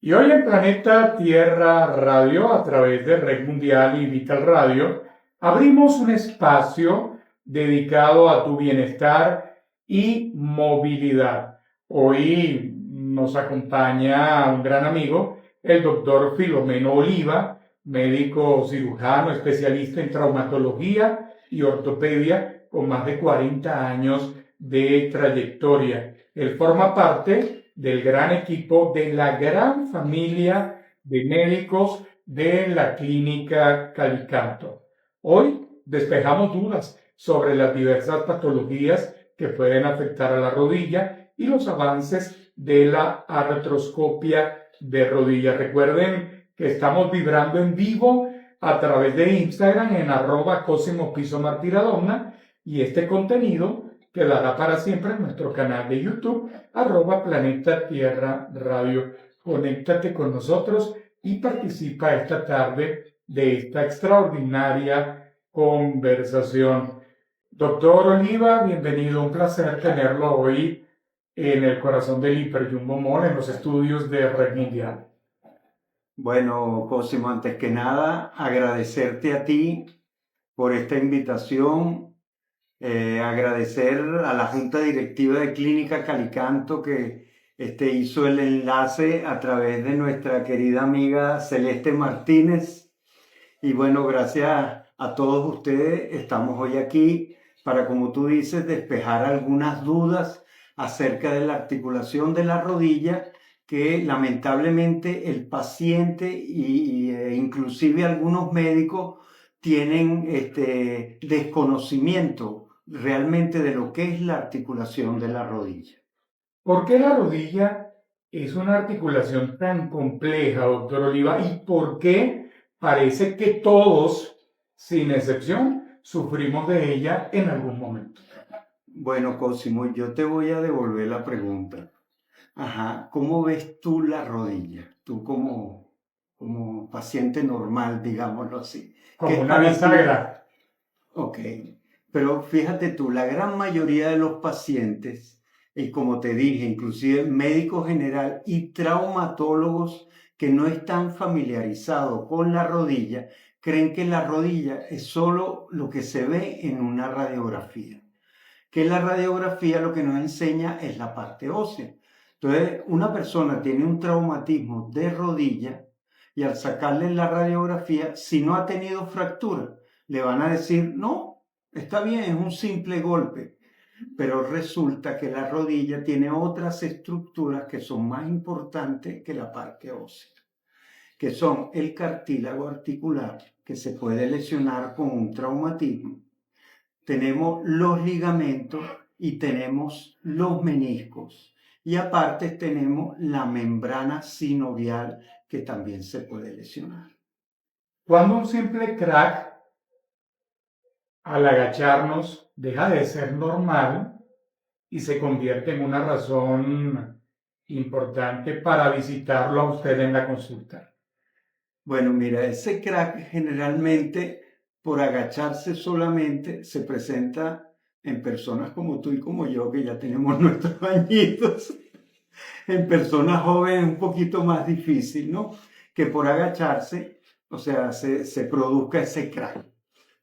Y hoy en Planeta Tierra Radio, a través de Red Mundial y Vital Radio, abrimos un espacio dedicado a tu bienestar y movilidad. Hoy nos acompaña un gran amigo, el doctor Filomeno Oliva, médico cirujano, especialista en traumatología y ortopedia, con más de 40 años de trayectoria. Él forma parte del gran equipo de la gran familia de médicos de la clínica Calicanto. Hoy despejamos dudas sobre las diversas patologías que pueden afectar a la rodilla y los avances de la artroscopia de rodilla. Recuerden que estamos vibrando en vivo a través de Instagram en @CosimoPisoMartiradonna y este contenido quedará para siempre en nuestro canal de YouTube @Planeta Tierra Radio. Conéctate con nosotros y participa esta tarde de esta extraordinaria conversación. Doctor Oliva, bienvenido, un placer tenerlo hoy en el corazón del Hiper Jumbo Mall, en los estudios de Red Mundial. Bueno, Cosimo, antes que nada, agradecerte a ti por esta invitación, agradecer a la Junta Directiva de Clínica Calicanto que hizo el enlace a través de nuestra querida amiga Celeste Martínez. Y bueno, gracias a todos ustedes, estamos hoy aquí para, como tú dices, despejar algunas dudas acerca de la articulación de la rodilla que lamentablemente el paciente inclusive algunos médicos tienen desconocimiento realmente de lo que es la articulación de la rodilla. ¿Por qué la rodilla es una articulación tan compleja, doctor Oliva? ¿Y por qué parece que todos, sin excepción, sufrimos de ella en algún momento? Bueno, Cosimo, yo te voy a devolver la pregunta. Ajá, ¿cómo ves tú la rodilla? Tú como paciente normal, digámoslo así. ¿Qué Como es una para ti? bisagra. Ok, pero fíjate tú, la gran mayoría de los pacientes, y como te dije, inclusive médico general y traumatólogos que no están familiarizados con la rodilla, creen que la rodilla es solo lo que se ve en una radiografía. Que la radiografía lo que nos enseña es la parte ósea. Entonces, una persona tiene un traumatismo de rodilla y al sacarle la radiografía, si no ha tenido fractura, le van a decir, no, está bien, es un simple golpe. Pero resulta que la rodilla tiene otras estructuras que son más importantes que la parte ósea, que son el cartílago articular, que se puede lesionar con un traumatismo. Tenemos los ligamentos y tenemos los meniscos. Y aparte tenemos la membrana sinovial que también se puede lesionar. Cuando un simple crack al agacharnos deja de ser normal y se convierte en una razón importante para visitarlo a usted en la consulta. Bueno, mira, ese crack generalmente por agacharse solamente se presenta en personas como tú y como yo, que ya tenemos nuestros añitos. En personas jóvenes un poquito más difícil, ¿no? Que por agacharse, o sea, se produzca ese crack.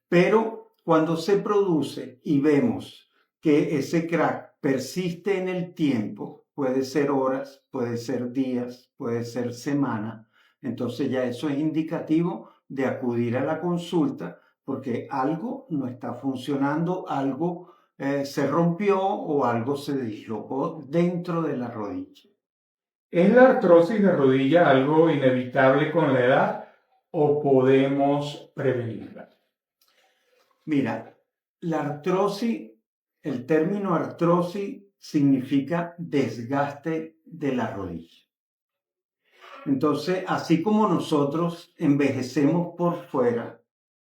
Pero cuando se produce y vemos que ese crack persiste en el tiempo, puede ser horas, puede ser días, puede ser semana, entonces ya eso es indicativo de acudir a la consulta porque algo no está funcionando, algo se rompió o algo se dislocó dentro de la rodilla. ¿Es la artrosis de rodilla algo inevitable con la edad o podemos prevenirla? Mira, la artrosis, el término artrosis significa desgaste de la rodilla. Entonces, así como nosotros envejecemos por fuera,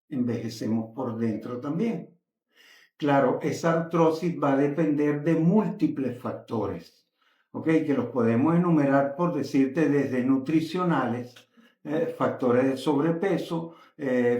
envejecemos por dentro también. Claro, esa artrosis va a depender de múltiples factores, ¿ok? Que los podemos enumerar por decirte desde nutricionales, factores de sobrepeso,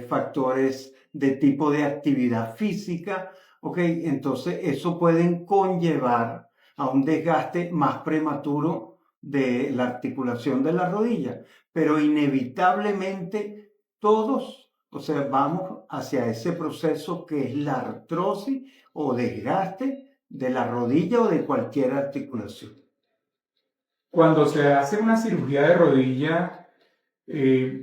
factores de tipo de actividad física, ¿ok? Entonces eso pueden conllevar a un desgaste más prematuro de la articulación de la rodilla, pero inevitablemente todos, o sea, vamos hacia ese proceso que es la artrosis o desgaste de la rodilla o de cualquier articulación. Cuando se hace una cirugía de rodilla,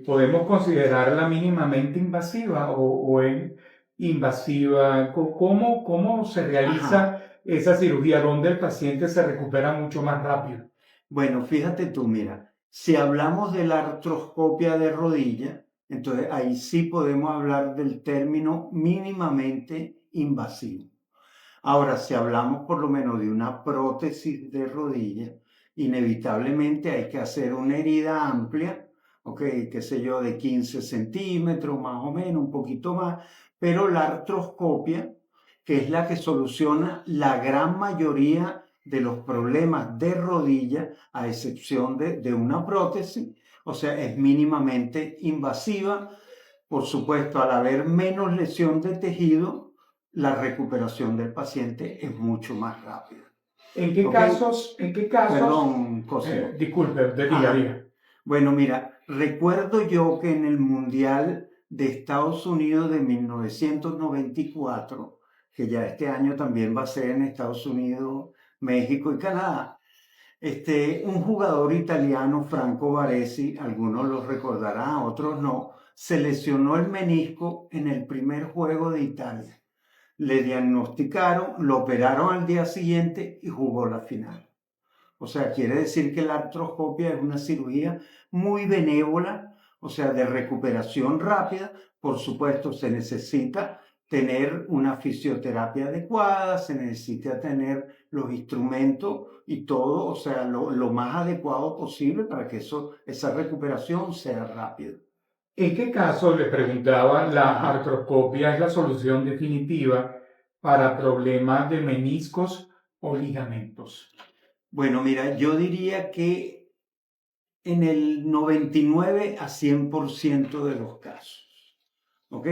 ¿podemos considerarla mínimamente invasiva o es invasiva? ¿Cómo se Ajá. realiza esa cirugía donde el paciente se recupera mucho más rápido? Bueno, fíjate tú, mira, si hablamos de la artroscopia de rodilla, entonces ahí sí podemos hablar del término mínimamente invasivo. Ahora, si hablamos por lo menos de una prótesis de rodilla, inevitablemente hay que hacer una herida amplia, ok, qué sé yo, de 15 centímetros más o menos, un poquito más, pero la artroscopia, que es la que soluciona la gran mayoría de los problemas de rodilla, a excepción de una prótesis, o sea, es mínimamente invasiva. Por supuesto, al haber menos lesión de tejido, la recuperación del paciente es mucho más rápida. ¿Ok? En qué casos, Perdón, Cosimo. disculpe, diga, Ajá. diga. Bueno, mira, recuerdo yo que en el Mundial de Estados Unidos de 1994, que ya este año también va a ser en Estados Unidos, México y Canadá, un jugador italiano, Franco Baresi, algunos lo recordarán, otros no, se lesionó el menisco en el primer juego de Italia. Le diagnosticaron, lo operaron al día siguiente y jugó la final. O sea, quiere decir que la artroscopia es una cirugía muy benévola, o sea, de recuperación rápida. Por supuesto, se necesita tener una fisioterapia adecuada, se necesita tener los instrumentos y todo, o sea, lo más adecuado posible para que esa recuperación sea rápida. ¿En qué caso, le preguntaba, la Ajá. artroscopia es la solución definitiva para problemas de meniscos o ligamentos? Bueno, mira, yo diría que en el 99 a 100% de los casos. ¿Ok?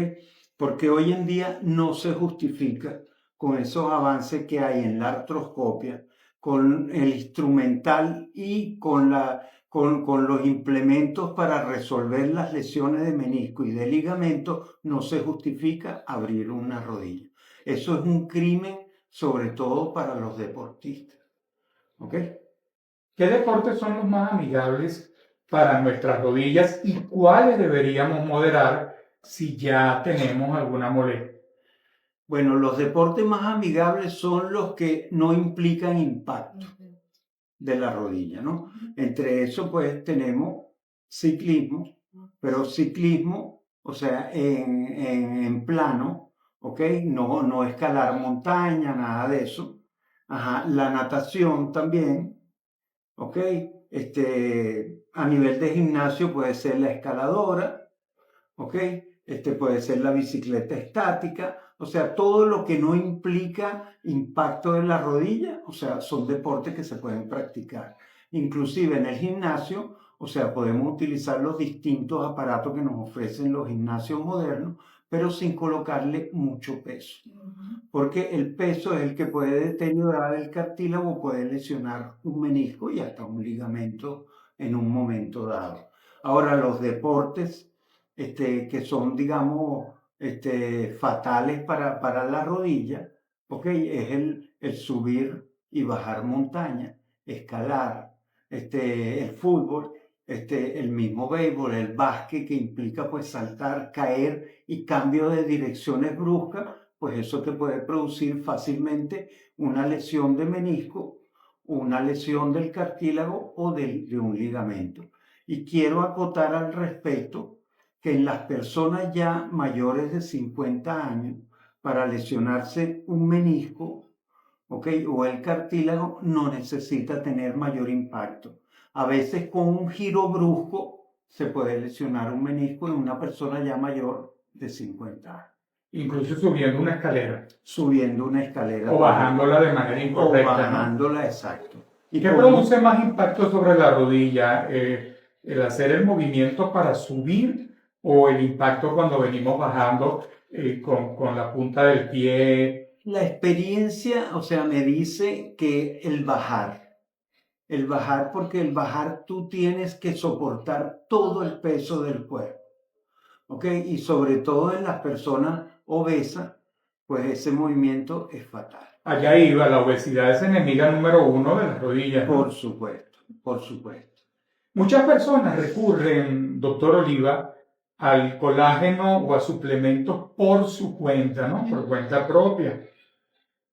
Porque hoy en día no se justifica con esos avances que hay en la artroscopia, con el instrumental y con los implementos para resolver las lesiones de menisco y de ligamento, no se justifica abrir una rodilla. Eso es un crimen, sobre todo para los deportistas. ¿Ok? ¿Qué deportes son los más amigables para nuestras rodillas y cuáles deberíamos moderar si ya tenemos alguna molestia? Bueno, los deportes más amigables son los que no implican impacto de la rodilla, ¿no? Entre eso, pues tenemos ciclismo, pero ciclismo, o sea, en plano, ¿ok? No escalar montaña, nada de eso. Ajá, la natación también, ¿ok? A nivel de gimnasio puede ser la escaladora, ¿ok? Puede ser la bicicleta estática, o sea, todo lo que no implica impacto en la rodilla, o sea, son deportes que se pueden practicar. Inclusive en el gimnasio, o sea, podemos utilizar los distintos aparatos que nos ofrecen los gimnasios modernos, pero sin colocarle mucho peso, porque el peso es el que puede deteriorar el cartílago, puede lesionar un menisco y hasta un ligamento en un momento dado. Ahora, los deportes que son, digamos, fatales para la rodilla, ¿ok? Es el subir y bajar montaña, escalar, el fútbol, el mismo béisbol, el básquet que implica pues saltar, caer y cambio de direcciones bruscas, pues eso te puede producir fácilmente una lesión de menisco, una lesión del cartílago o de un ligamento. Y quiero acotar al respecto que en las personas ya mayores de 50 años, para lesionarse un menisco, ¿ok? O el cartílago, no necesita tener mayor impacto. A veces con un giro brusco se puede lesionar un menisco en una persona ya mayor de 50 años. Incluso subiendo una escalera Subiendo una escalera o también. bajándola de manera O incorrecta, ¿no? bajándola, exacto. Y ¿Qué con produce más impacto sobre la rodilla? ¿El hacer el movimiento para subir o el impacto cuando venimos bajando con la punta del pie? la experiencia, o sea, me dice que el bajar. El bajar, porque el bajar tú tienes que soportar todo el peso del cuerpo, ¿ok? Y sobre todo en las personas obesas, pues ese movimiento es fatal. Allá iba, la obesidad es enemiga número uno de las rodillas, ¿no? Por supuesto, por supuesto. Muchas personas recurren, doctor Oliva, al colágeno o a suplementos por su cuenta, ¿no? Por cuenta propia.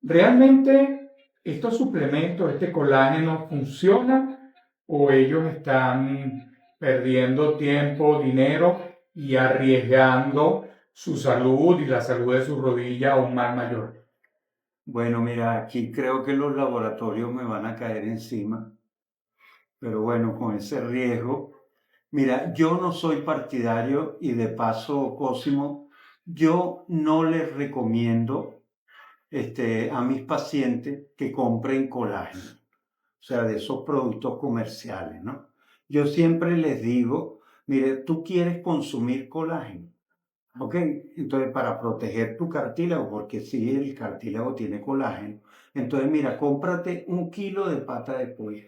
¿Realmente estos suplementos, este colágeno, funciona o ellos están perdiendo tiempo, dinero y arriesgando su salud y la salud de su rodilla a un mal mayor? Bueno, mira, aquí creo que los laboratorios me van a caer encima, pero bueno, con ese riesgo. Mira, yo no soy partidario y de paso, Cosimo, yo no les recomiendo a mis pacientes que compren colágeno, o sea, de esos productos comerciales, ¿no? Yo siempre les digo, mire, tú quieres consumir colágeno, ¿ok? Entonces, para proteger tu cartílago, porque si el cartílago tiene colágeno, entonces, mira, cómprate 1 kilo de pata de pollo,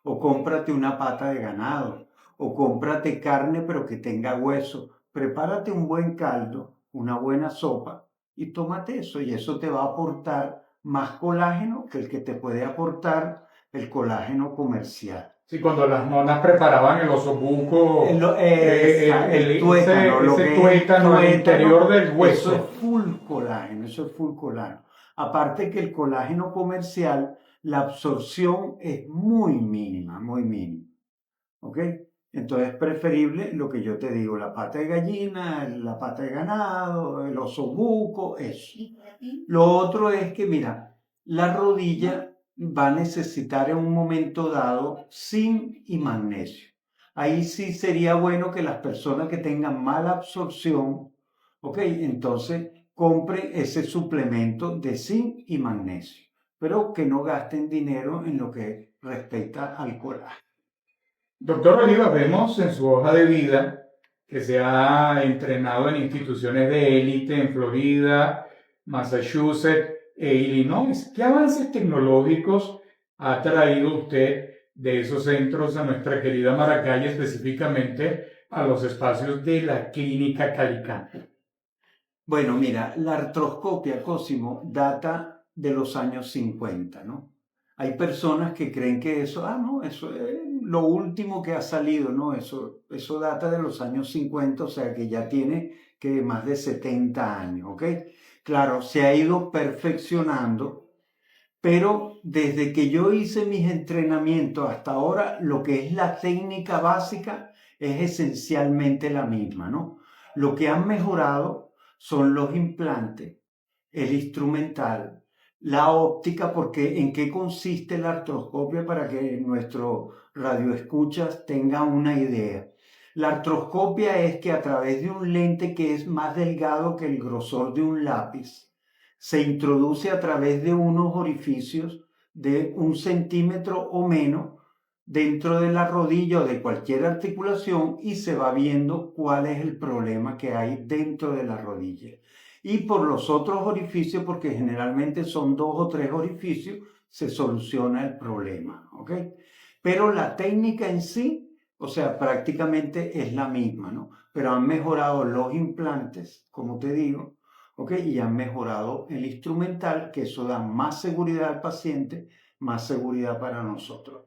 o cómprate una pata de ganado, o cómprate carne pero que tenga hueso. Prepárate un buen caldo, una buena sopa y tómate eso y eso te va a aportar más colágeno que el que te puede aportar el colágeno comercial. Sí, cuando las nonas preparaban el osobuco, El tuétano, lo ese que es tuétano al interior del eso hueso. es full colágeno, eso es full colágeno. Aparte que el colágeno comercial, la absorción es muy mínima, muy mínima. ¿Ok? Entonces es preferible lo que yo te digo, la pata de gallina, la pata de ganado, el osobuco, eso. Lo otro es que, mira, la rodilla va a necesitar en un momento dado zinc y magnesio. Ahí sí sería bueno que las personas que tengan mala absorción, ¿ok? Entonces compre ese suplemento de zinc y magnesio, pero que no gasten dinero en lo que respecta al colágeno. Doctor Oliva, vemos en su hoja de vida que se ha entrenado en instituciones de élite en Florida, Massachusetts e Illinois. ¿Qué avances tecnológicos ha traído usted de esos centros a nuestra querida Maracay, específicamente a los espacios de la Clínica Calicanto? Bueno, mira, la artroscopia, Cosimo, data de los años 50, ¿no? Hay personas que creen que eso, no, eso es lo último que ha salido, ¿no? Eso data de los años 50, o sea que ya tiene que más de 70 años, ¿ok? Claro, se ha ido perfeccionando, pero desde que yo hice mis entrenamientos hasta ahora, lo que es la técnica básica es esencialmente la misma, ¿no? Lo que han mejorado son los implantes, el instrumental, la óptica, porque ¿en qué consiste la artroscopia para que nuestros radioescuchas tengan una idea? La artroscopia es que a través de un lente que es más delgado que el grosor de un lápiz, se introduce a través de unos orificios de 1 centímetro o menos dentro de la rodilla o de cualquier articulación y se va viendo cuál es el problema que hay dentro de la rodilla. Y por los otros orificios, porque generalmente son 2 o 3 orificios, se soluciona el problema, ¿ok? Pero la técnica en sí, o sea, prácticamente es la misma, ¿no? Pero han mejorado los implantes, como te digo, ¿ok? Y han mejorado el instrumental, que eso da más seguridad al paciente, más seguridad para nosotros.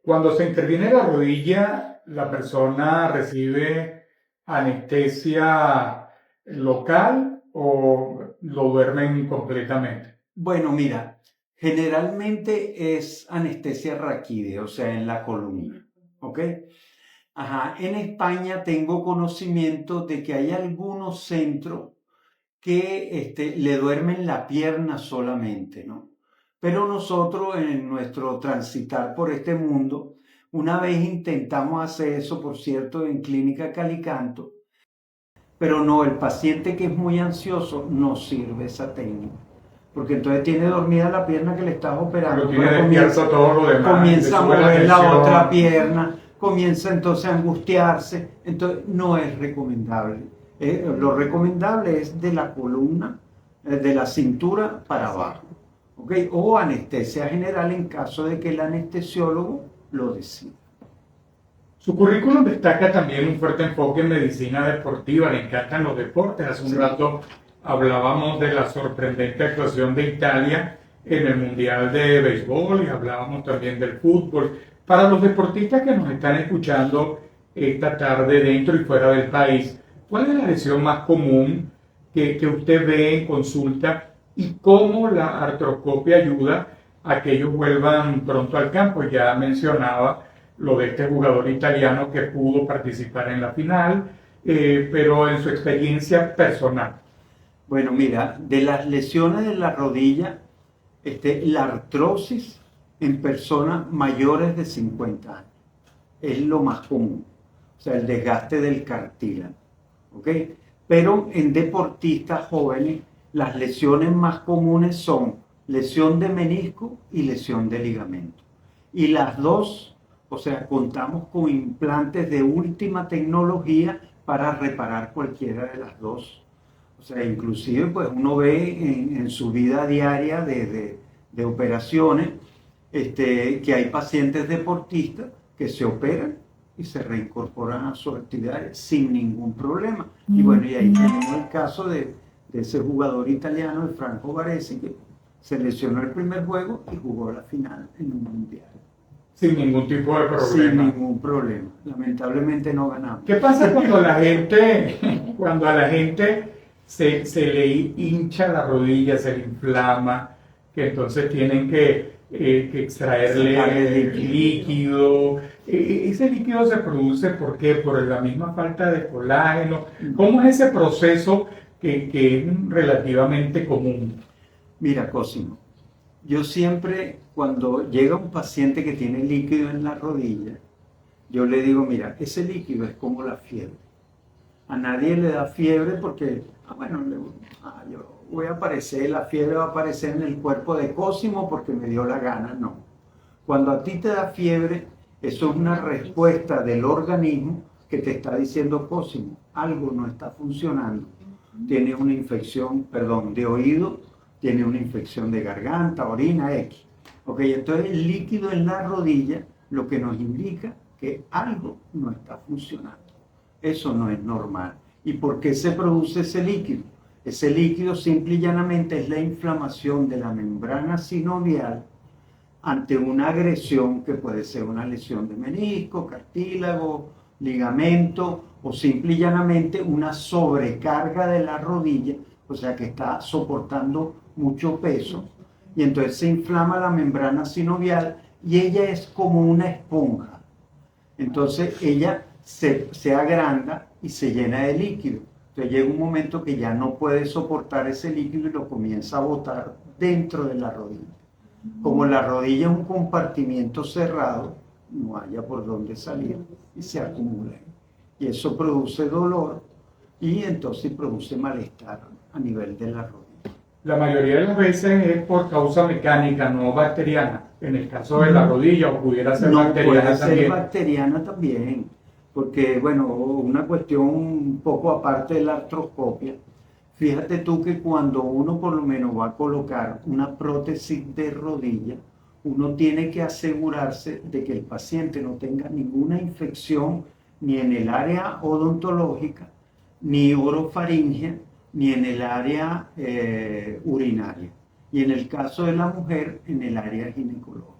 Cuando se interviene la rodilla, la persona recibe anestesia local o lo duermen completamente. Bueno, mira, generalmente es anestesia raquídea, o sea, en la columna, ¿ok? Ajá, en España tengo conocimiento de que hay algunos centros que le duermen la pierna solamente, ¿no? Pero nosotros en nuestro transitar por este mundo, una vez intentamos hacer eso, por cierto, en Clínica Calicanto, pero no, el paciente que es muy ansioso no sirve esa técnica. Porque entonces tiene dormida la pierna que le estás operando. Pero tiene despierto todo lo demás. Comienza a mover la otra pierna, comienza entonces a angustiarse. Entonces no es recomendable. Lo recomendable es de la columna, de la cintura para abajo. ¿Okay? O anestesia general en caso de que el anestesiólogo lo decida. Su currículum destaca también un fuerte enfoque en medicina deportiva, le encantan los deportes. Hace un rato hablábamos de la sorprendente actuación de Italia en el Mundial de Béisbol y hablábamos también del fútbol. Para los deportistas que nos están escuchando esta tarde dentro y fuera del país, ¿cuál es la lesión más común que usted ve en consulta y cómo la artroscopia ayuda a que ellos vuelvan pronto al campo? Ya mencionaba lo de este jugador italiano que pudo participar en la final, pero en su experiencia personal. Bueno, mira, de las lesiones de la rodilla, la artrosis en personas mayores de 50 años es lo más común, o sea, el desgaste del cartílago, ¿ok? Pero en deportistas jóvenes, las lesiones más comunes son lesión de menisco y lesión de ligamento. Y las dos, o sea, contamos con implantes de última tecnología para reparar cualquiera de las dos. O sea, inclusive pues uno ve en su vida diaria de operaciones que hay pacientes deportistas que se operan y se reincorporan a sus actividades sin ningún problema. Y bueno, y ahí tenemos el caso de ese jugador italiano, de Franco Baresi, que se lesionó el primer juego y jugó la final en un mundial. Sin ningún tipo de problema. Sin ningún problema. Lamentablemente no ganamos. ¿Qué pasa cuando a la gente se le hincha la rodilla, se le inflama, que entonces tienen que extraerle líquido? Ese líquido se produce ¿por qué? Por la misma falta de colágeno. ¿Cómo es ese proceso que es relativamente común? Mira, Cosimo, yo siempre cuando llega un paciente que tiene líquido en la rodilla, yo le digo, mira, ese líquido es como la fiebre. A nadie le da fiebre porque, yo voy a aparecer, la fiebre va a aparecer en el cuerpo de Cosimo porque me dio la gana. No. Cuando a ti te da fiebre, eso es una respuesta del organismo que te está diciendo, Cosimo, algo no está funcionando. Tiene una infección, de oído, tiene una infección de garganta, orina, X. Ok, entonces el líquido en la rodilla lo que nos indica que algo no está funcionando. Eso no es normal. ¿Y por qué se produce ese líquido? Ese líquido simple y llanamente es la inflamación de la membrana sinovial ante una agresión que puede ser una lesión de menisco, cartílago, ligamento o simple y llanamente una sobrecarga de la rodilla, o sea que está soportando mucho peso y entonces se inflama la membrana sinovial y ella es como una esponja. Entonces ella se agranda y se llena de líquido. Entonces llega un momento que ya no puede soportar ese líquido y lo comienza a botar dentro de la rodilla. Como la rodilla es un compartimiento cerrado, no haya por dónde salir y se acumula. Y eso produce dolor y entonces produce malestar a nivel de la rodilla. La mayoría de las veces es por causa mecánica, no bacteriana. En el caso de la rodilla, o pudiera ser bacteriana puede también. ser bacteriana también, porque una cuestión un poco aparte de la artroscopia. Fíjate tú que cuando uno por lo menos va a colocar una prótesis de rodilla, uno tiene que asegurarse de que el paciente no tenga ninguna infección ni en el área odontológica, ni orofaringea, ni en el área urinaria. Y en el caso de la mujer, en el área ginecológica.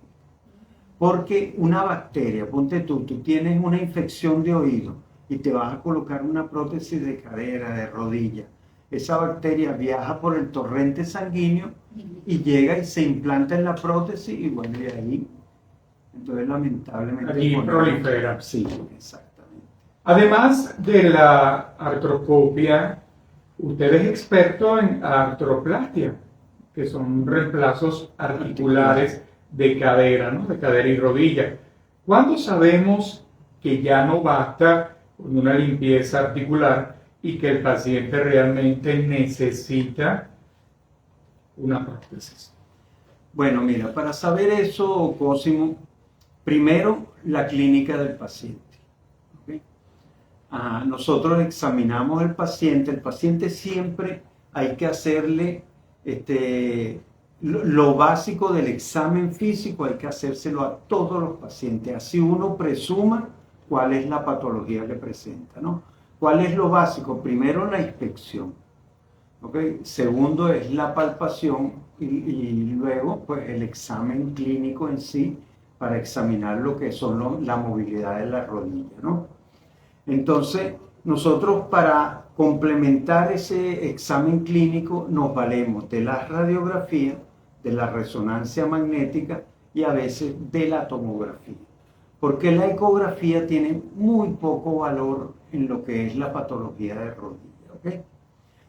Porque una bacteria, ponte tú tienes una infección de oído y te vas a colocar una prótesis de cadera, de rodilla. Esa bacteria viaja por el torrente sanguíneo y llega y se implanta en la prótesis y bueno, y ahí, entonces lamentablemente... Allí prolifera. Sí, exactamente. Además de la artroscopia, usted es experto en artroplastia, que son reemplazos articulares de cadera, ¿no? De cadera y rodilla. ¿Cuándo sabemos que ya no basta con una limpieza articular y que el paciente realmente necesita una prótesis? Bueno, mira, para saber eso, Cosimo, primero la clínica del paciente. ¿Okay? Nosotros examinamos al paciente. El paciente siempre hay que hacerle lo básico del examen físico hay que hacérselo a todos los pacientes, así uno presuma cuál es la patología que presenta, ¿no? ¿Cuál es lo básico? Primero, la inspección, ¿ok? Segundo es la palpación y luego pues el examen clínico en sí para examinar lo que son la movilidad de la rodilla, ¿no? Entonces, nosotros para complementar ese examen clínico nos valemos de la radiografía, de la resonancia magnética y a veces de la tomografía. Porque la ecografía tiene muy poco valor en lo que es la patología de rodilla, ¿ok?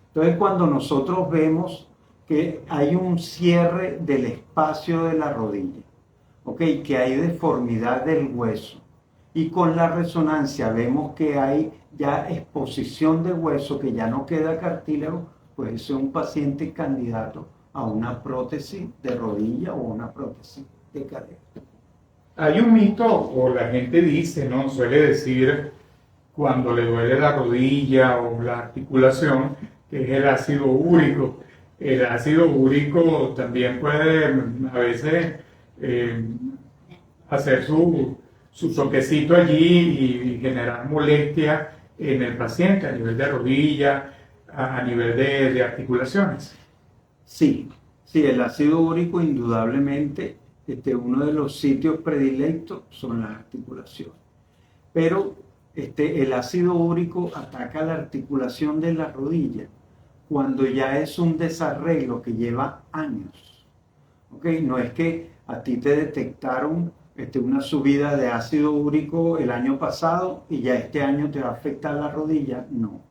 Entonces, cuando nosotros vemos que hay un cierre del espacio de la rodilla, ¿ok? Que hay deformidad del hueso, y con la resonancia vemos que hay ya exposición de hueso, que ya no queda cartílago, pues es un paciente candidato a una prótesis de rodilla o una prótesis de cadera. Hay un mito, o la gente dice, ¿no? Suele decir cuando le duele la rodilla o la articulación, que es el ácido úrico. El ácido úrico también puede a veces hacer su toquecito allí y generar molestia en el paciente a nivel de rodilla, a nivel de articulaciones. Sí, sí, el ácido úrico indudablemente, uno de los sitios predilectos son las articulaciones. Pero el ácido úrico ataca la articulación de la rodilla cuando ya es un desarreglo que lleva años. ¿Okay? No es que a ti te detectaron una subida de ácido úrico el año pasado y ya este año te va a afectar la rodilla. No,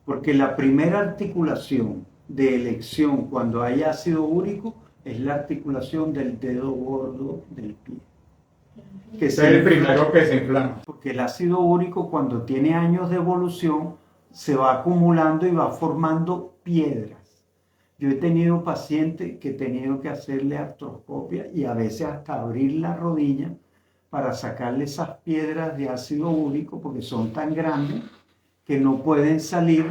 porque la primera articulación de elección cuando hay ácido úrico es la articulación del dedo gordo del pie. Que es el primero que se inflama. Porque el ácido úrico, cuando tiene años de evolución, se va acumulando y va formando piedras. Yo he tenido pacientes que he tenido que hacerle artroscopia y a veces hasta abrir la rodilla para sacarle esas piedras de ácido úrico porque son tan grandes que no pueden salir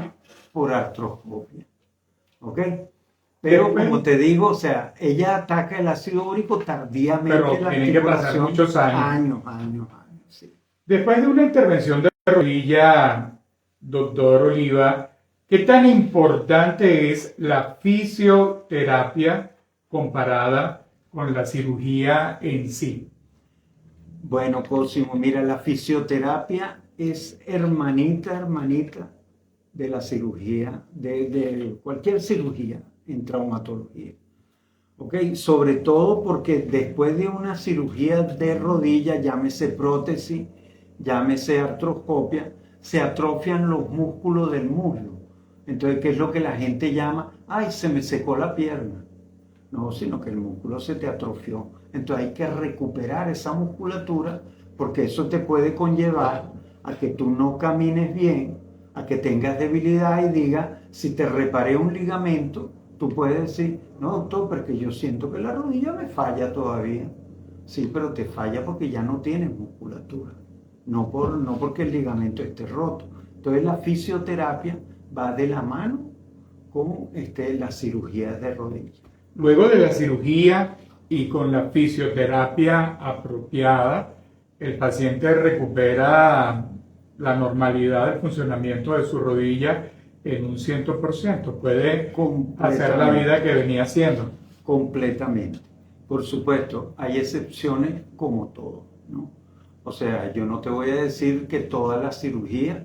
por artroscopia. ¿Ok? Pero como te digo, o sea, ella ataca el ácido úrico tardíamente. Pero tienen que pasar muchos años. Años, sí. Después de una intervención de rodilla, doctor Oliva, ¿qué tan importante es la fisioterapia comparada con la cirugía en sí? Bueno, Cosimo, mira, la fisioterapia es hermanita de la cirugía, de cualquier cirugía en traumatología. ¿Ok? Sobre todo porque después de una cirugía de rodilla, llámese prótesis, llámese artroscopia, se atrofian los músculos del muslo. Entonces, ¿qué es lo que la gente llama? ¡Ay, se me secó la pierna! No, sino que el músculo se te atrofió. Entonces hay que recuperar esa musculatura porque eso te puede conllevar a que tú no camines bien, a que tengas debilidad y digas, si te reparé un ligamento, tú puedes decir, no doctor, porque yo siento que la rodilla me falla todavía. Sí, pero te falla porque ya no tienes musculatura, no porque el ligamento esté roto. Entonces la fisioterapia va de la mano con las cirugías de rodilla. Luego de la cirugía y con la fisioterapia apropiada, el paciente recupera la normalidad del funcionamiento de su rodilla en un 100%. Puede hacer la vida que venía haciendo. Completamente. Por supuesto, hay excepciones como todo, ¿no? O sea, yo no te voy a decir que todas las cirugías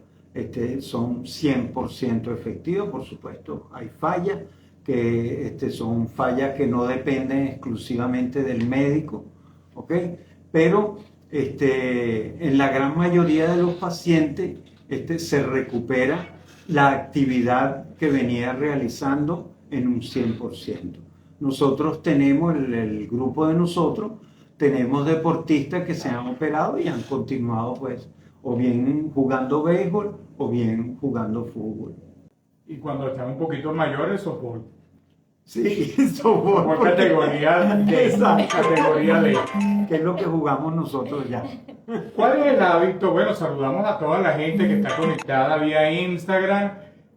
son 100% efectivas, por supuesto, hay fallas que son fallas que no dependen exclusivamente del médico, ¿ok? Pero en la gran mayoría de los pacientes se recupera la actividad que venía realizando en un 100%. Nosotros tenemos, el grupo de nosotros, tenemos deportistas que se han operado y han continuado pues o bien jugando béisbol o bien jugando fútbol. Y cuando están un poquito mayores, soporte. Sí, soporte. Por categoría D. Categoría D. Que es lo que jugamos nosotros ya. ¿Cuál es el hábito? Bueno, saludamos a toda la gente que está conectada vía Instagram.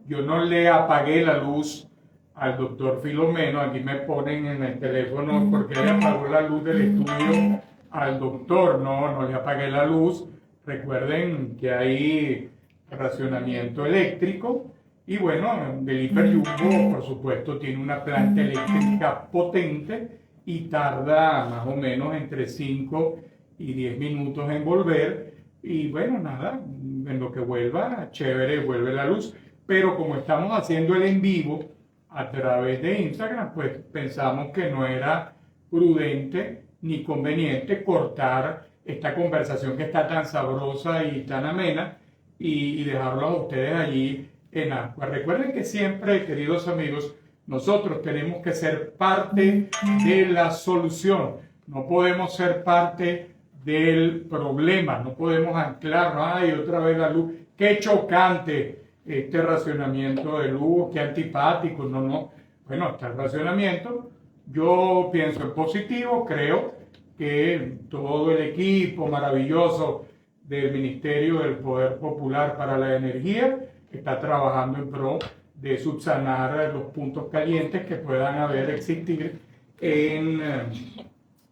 Yo no le apagué la luz al doctor Filomeno. Aquí me ponen en el teléfono porque le apagó la luz del estudio al doctor. No, no le apagué la luz. Recuerden que hay racionamiento eléctrico. Y bueno, el Hiperjumbo, por supuesto, tiene una planta eléctrica potente y tarda más o menos entre 5 y 10 minutos en volver. Y bueno, nada, en lo que vuelva, chévere, vuelve la luz. Pero como estamos haciendo el en vivo a través de Instagram, pues pensamos que no era prudente ni conveniente cortar esta conversación que está tan sabrosa y tan amena y dejarlo a ustedes allí en agua. Recuerden que siempre, queridos amigos, nosotros tenemos que ser parte de la solución. No podemos ser parte del problema, no podemos anclarnos, ay, otra vez la luz, qué chocante este racionamiento de luz, qué antipático, no. Bueno, está el racionamiento. Yo pienso en positivo, creo que todo el equipo maravilloso del Ministerio del Poder Popular para la Energía está trabajando en pro de subsanar los puntos calientes que puedan existir en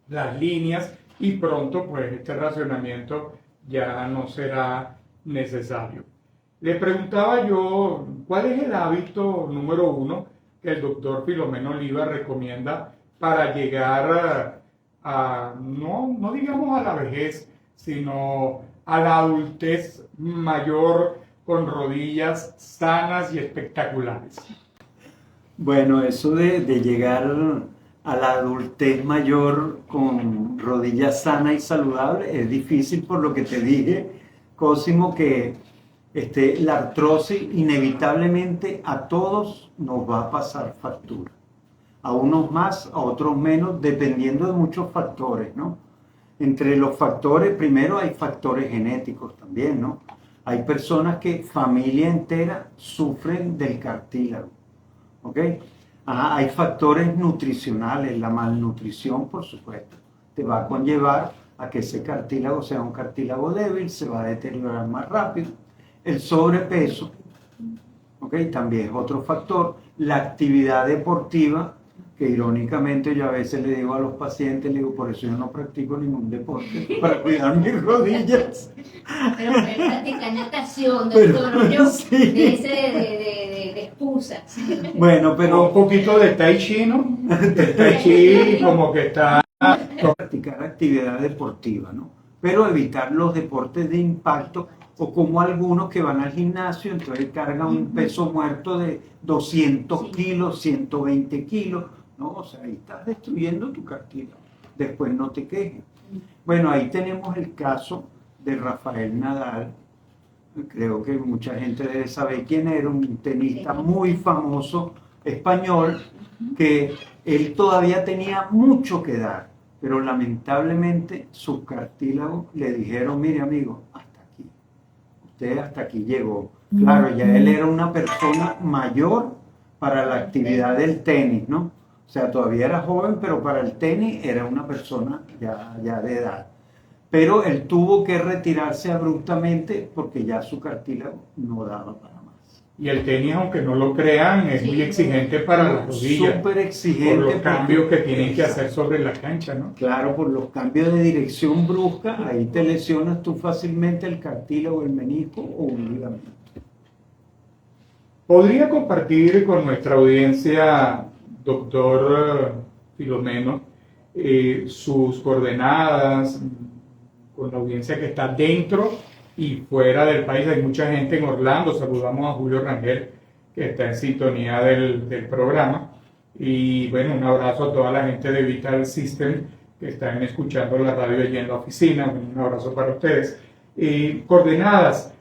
las líneas y pronto pues este racionamiento ya no será necesario. Le preguntaba yo, ¿cuál es el hábito número 1 que el doctor Filomeno Oliva recomienda para llegar no digamos a la vejez, sino a la adultez mayor con rodillas sanas y espectaculares? Bueno, eso de llegar a la adultez mayor con rodillas sanas y saludables es difícil por lo que te dije, Cosimo, que la artrosis inevitablemente a todos nos va a pasar factura. A unos más, a otros menos, dependiendo de muchos factores, ¿no? Entre los factores, primero hay factores genéticos también, ¿no? Hay personas que familia entera sufren del cartílago, ¿ok? Hay factores nutricionales, la malnutrición, por supuesto, te va a conllevar a que ese cartílago sea un cartílago débil, se va a deteriorar más rápido. El sobrepeso, ¿ok? También es otro factor. La actividad deportiva, que irónicamente yo a veces le digo a los pacientes, le digo, por eso yo no practico ningún deporte, para cuidar mis rodillas. Pero practica natación, doctor, yo sí. de excusas. Bueno, pero un poquito de tai chi, ¿no? De tai chi como que está... Practicar actividad deportiva, ¿no? Pero evitar los deportes de impacto o como algunos que van al gimnasio, entonces cargan un peso muerto de 200 kilos, 120 kilos, ¿no? O sea, ahí estás destruyendo tu cartílago. Después no te quejes. Bueno, ahí tenemos el caso de Rafael Nadal. Creo que mucha gente debe saber quién era, un tenista muy famoso español, que él todavía tenía mucho que dar, pero lamentablemente sus cartílagos le dijeron, mire amigo, hasta aquí, usted hasta aquí llegó. Claro, ya él era una persona mayor para la actividad del tenis, ¿no? O sea, todavía era joven, pero para el tenis era una persona ya de edad. Pero él tuvo que retirarse abruptamente porque ya su cartílago no daba para más. Y el tenis, aunque no lo crean, es muy exigente para las rodillas. Súper exigente. Por los cambios que tienen que hacer sobre la cancha, ¿no? Claro, por los cambios de dirección brusca, ahí te lesionas tú fácilmente el cartílago, el menisco o un ligamento. ¿Podría compartir con nuestra audiencia, doctor Filomeno, sus coordenadas con la audiencia que está dentro y fuera del país? Hay mucha gente en Orlando. Saludamos a Julio Rangel, que está en sintonía del programa. Y bueno, un abrazo a toda la gente de Vital System que están escuchando la radio allí en la oficina. Un abrazo para ustedes. Coordenadas,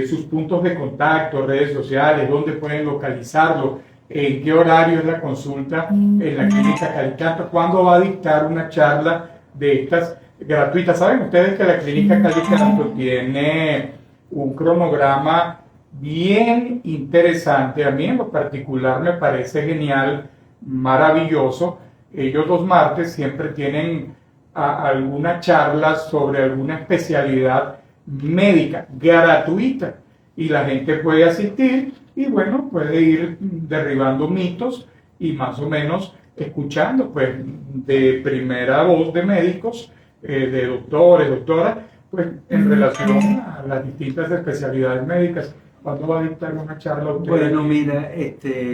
sus puntos de contacto, redes sociales, dónde pueden localizarlo, en qué horario es la consulta en la clínica Calicanto, cuándo va a dictar una charla de estas gratuitas. Saben ustedes que la clínica Calicanto tiene un cronograma bien interesante. A mí en lo particular me parece genial, maravilloso. Ellos los martes siempre tienen alguna charla sobre alguna especialidad médica gratuita y la gente puede asistir y bueno, puede ir derribando mitos y más o menos escuchando pues de primera voz de médicos, de doctores, doctoras, pues en relación a las distintas especialidades médicas. ¿Cuándo va a dictar una charla usted? Bueno, mira,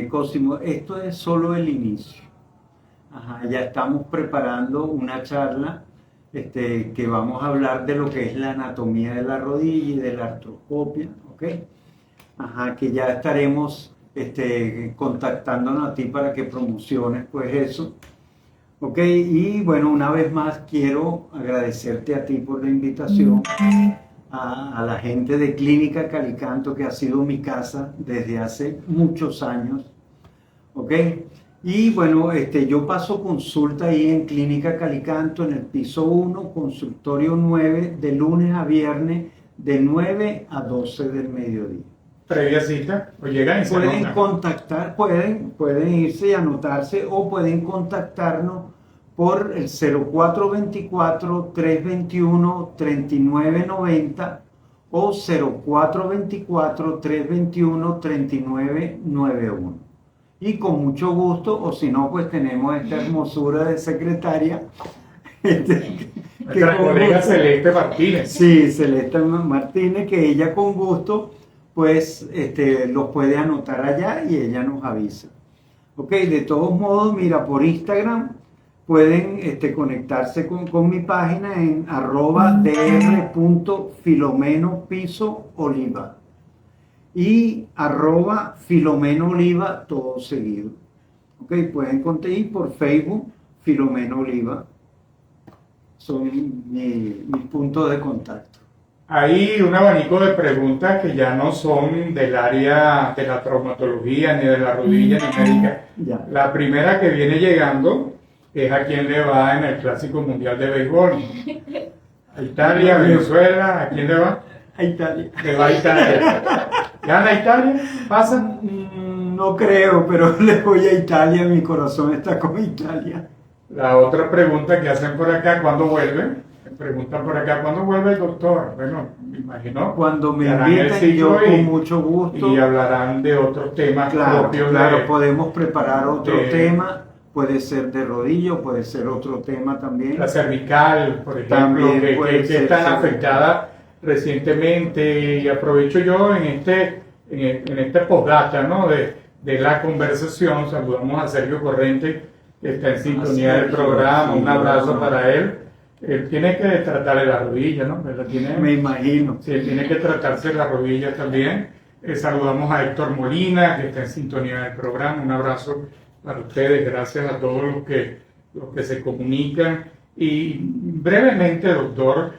Cosimo, esto es solo el inicio. Ajá, ya estamos preparando una charla que vamos a hablar de lo que es la anatomía de la rodilla y de la artroscopia, ¿ok? Ajá, que ya estaremos contactándonos a ti para que promociones pues eso, ¿ok? Y bueno, una vez más quiero agradecerte a ti por la invitación, a la gente de Clínica Calicanto, que ha sido mi casa desde hace muchos años, ¿ok? Y bueno, yo paso consulta ahí en Clínica Calicanto en el piso 1, consultorio 9, de lunes a viernes, de 9 a 12 del mediodía. ¿Previa cita? ¿O llegan y se Pueden anotan? contactar, pueden irse y anotarse, o pueden contactarnos por el 0424-321-3990 o 0424-321-3991. Y con mucho gusto, o si no, pues tenemos esta hermosura de secretaria. Nuestra colega Celeste Martínez. Sí, Celeste Martínez, que ella con gusto pues los puede anotar allá y ella nos avisa. Ok, de todos modos, mira, por Instagram pueden conectarse con mi página en @dr.filomeno_oliva y @filomeno_oliva todo seguido. Ok, pueden conseguir por Facebook Filomeno Oliva. Son mis puntos de contacto. Hay un abanico de preguntas que ya no son del área de la traumatología, ni de la rodilla, ni médica. Ya. La primera que viene llegando es a quién le va en el Clásico Mundial de Béisbol. A Italia, Venezuela, ¿a quién le va? A Italia. Le va a Italia. ¿Gana Italia? ¿Pasa? No creo, pero le voy a Italia, mi corazón está con Italia. La otra pregunta que hacen por acá, ¿cuándo vuelve? Preguntan por acá, ¿cuándo vuelve el doctor? Bueno, me imagino. Cuando me que harán el inviten, yo ciclo con mucho gusto. Y hablarán de otros temas Claro, propios. claro, podemos preparar otro de- tema, puede ser de rodillo, puede ser otro tema también. La cervical, por ejemplo, También que puede es ser tan cervical. afectada recientemente. Y aprovecho yo en este postdata, ¿no? de la conversación. Saludamos a Sergio Corrente, que está en sintonía del Sergio, programa. sí, Un abrazo no. para él. Él tiene que tratarle la rodilla, ¿no? ¿Verdad? Me imagino. Sí, tiene que tratarse la rodilla también. Saludamos a Héctor Molina, que está en sintonía del programa. Un abrazo para ustedes. Gracias a todos los que se comunican. Y brevemente, doctor,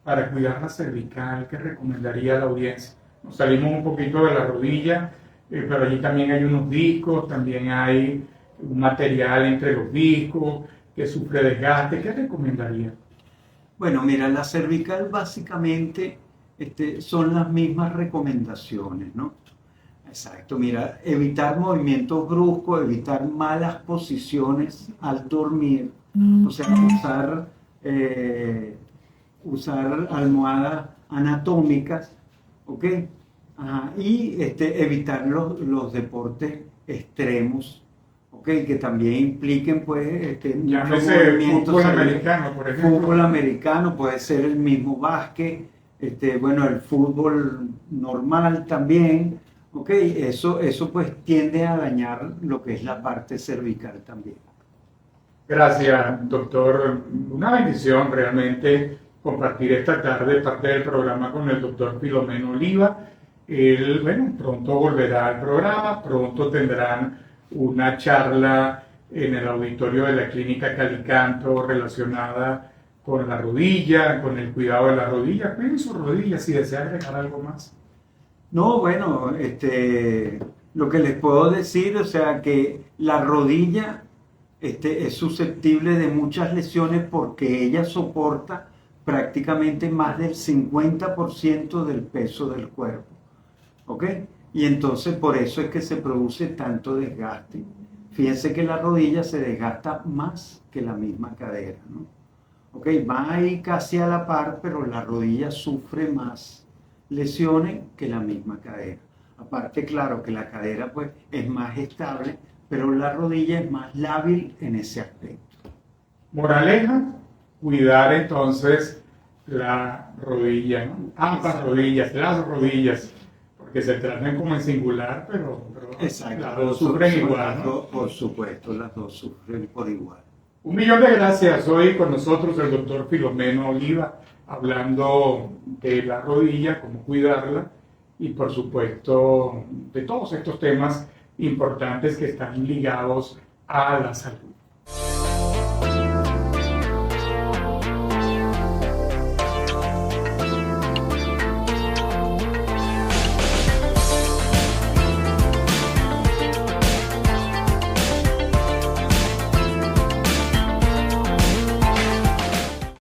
para cuidar la cervical, ¿qué recomendaría a la audiencia? Nos salimos un poquito de la rodilla, pero allí también hay unos discos, también hay un material entre los discos que sufre desgaste. ¿Qué recomendaría? Bueno, mira, la cervical básicamente son las mismas recomendaciones, ¿no? Exacto, mira, evitar movimientos bruscos, evitar malas posiciones al dormir, o sea, usar almohadas anatómicas, ¿ok? Ajá, y evitar los deportes extremos, ¿ok? Que también impliquen, pues, muchos Llámese movimientos fútbol cerebrales. americano, por ejemplo. Fútbol americano puede ser el mismo básquet, bueno, el fútbol normal también, ¿ok? Eso pues tiende a dañar lo que es la parte cervical también. Gracias, doctor. Una bendición realmente compartir esta tarde parte del programa con el doctor Filomeno Oliva. Él, bueno, pronto volverá al programa, pronto tendrán una charla en el auditorio de la Clínica Calicanto relacionada con la rodilla, con el cuidado de la rodilla. Cuiden sus rodillas si desean agregar algo más. No, bueno, lo que les puedo decir, o sea, que la rodilla es susceptible de muchas lesiones porque ella soporta prácticamente más del 50% del peso del cuerpo, ¿ok? Y entonces por eso es que se produce tanto desgaste. Fíjense que la rodilla se desgasta más que la misma cadera, ¿no? ¿Ok? Va ahí casi a la par, pero la rodilla sufre más lesiones que la misma cadera. Aparte, claro, que la cadera pues es más estable pero la rodilla es más lábil en ese aspecto. Moraleja, cuidar entonces la rodilla, ¿no? Ambas rodillas, las rodillas, porque se tratan como en singular, pero Exacto. las dos sufren igual, Las ¿no? dos, por supuesto, las dos sufren por igual. 1.000.000 de gracias. Hoy con nosotros el doctor Filomeno Oliva, hablando de la rodilla, cómo cuidarla y por supuesto de todos estos temas importantes que están ligados a la salud.